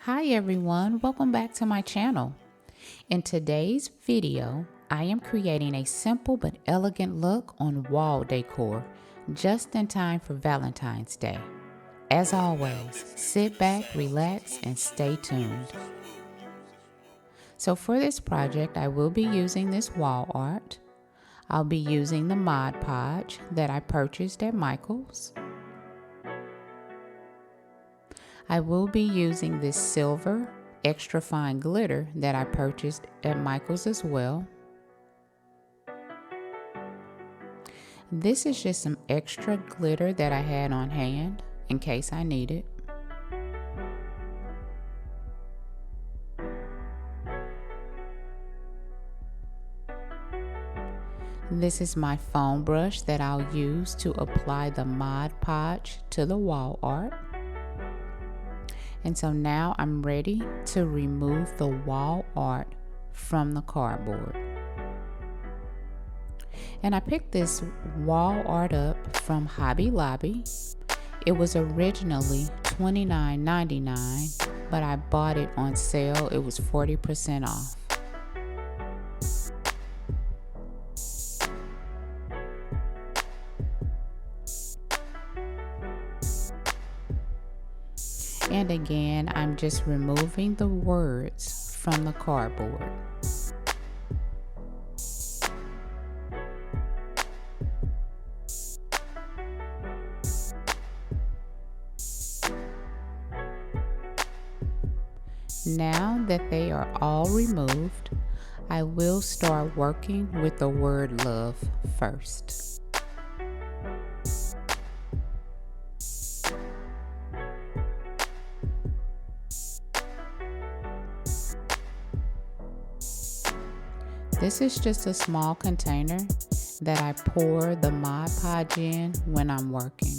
Hi everyone, welcome back to my channel. In today's video, I am creating a simple but elegant look on wall decor, just in time for Valentine's Day. As always, sit back, relax, and stay tuned. So for this project, I will be using this wall art. I'll be using the Mod Podge that I purchased at Michael's. I will be using this silver extra fine glitter that I purchased at Michael's as well. This is just some extra glitter that I had on hand in case I need it. This is my foam brush that I'll use to apply the Mod Podge to the wall art. And so now I'm ready to remove the wall art from the cardboard. And I picked this wall art up from Hobby Lobby. It was originally $29.99, but I bought it on sale. It was 40% off. And again, I'm just removing the words from the cardboard. Now that they are all removed, I will start working with the word love first. This is just a small container that I pour the Mod Podge in when I'm working.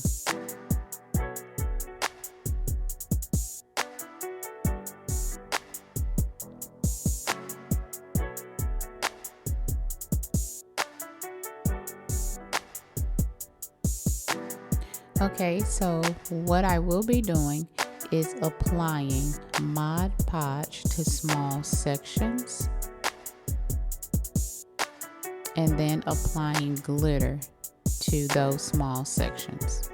Okay, so what I will be doing is applying Mod Podge to small sections and then applying glitter to those small sections.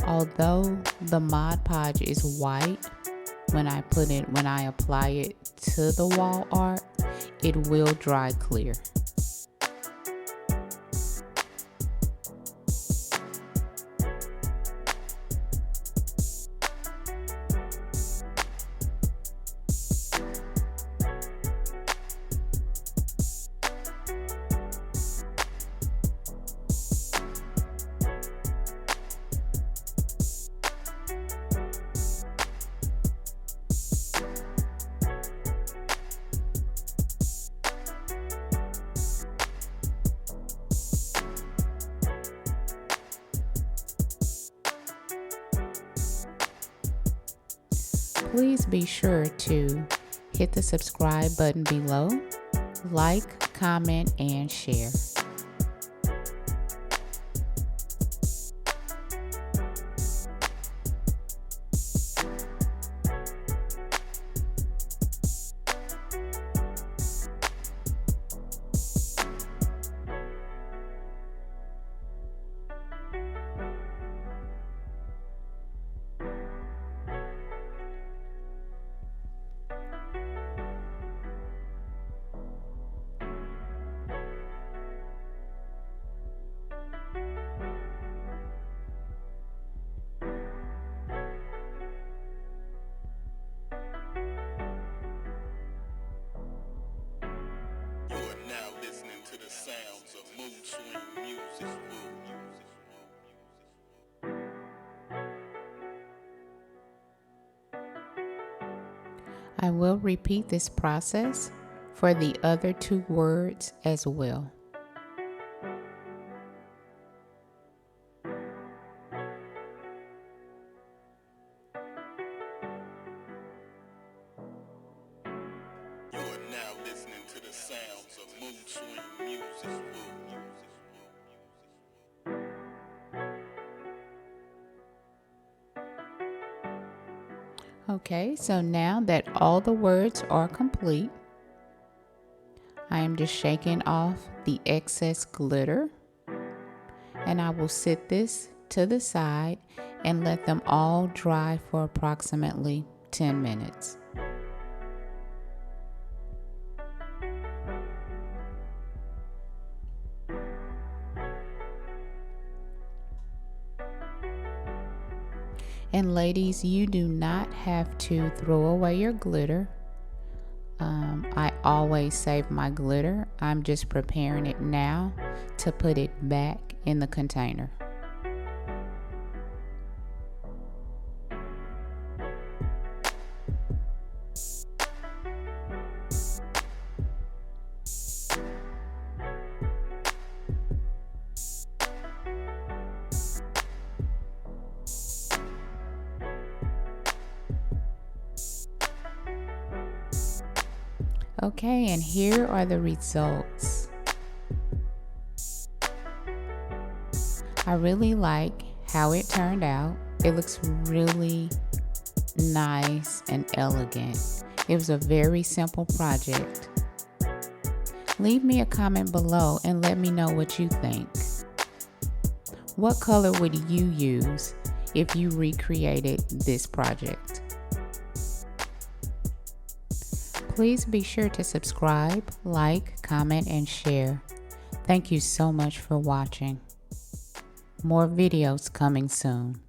Although the Mod Podge is white, when I apply it to the wall art, it will dry clear. Please be sure to hit the subscribe button below, like, comment, and share. Sounds of mood swing music. I will repeat this process for the other two words as well. You are now listening to the sounds of mood swing music. Okay, so now that all the words are complete, I am just shaking off the excess glitter, and I will sit this to the side and let them all dry for approximately 10 minutes. And ladies, you do not have to throw away your glitter. I always save my glitter. I'm just preparing it now to put it back in the container. Okay, and here are the results. I really like how it turned out. It looks really nice and elegant. It was a very simple project. Leave me a comment below and let me know what you think. What color would you use if you recreated this project? Please be sure to subscribe, like, comment, and share. Thank you so much for watching. More videos coming soon.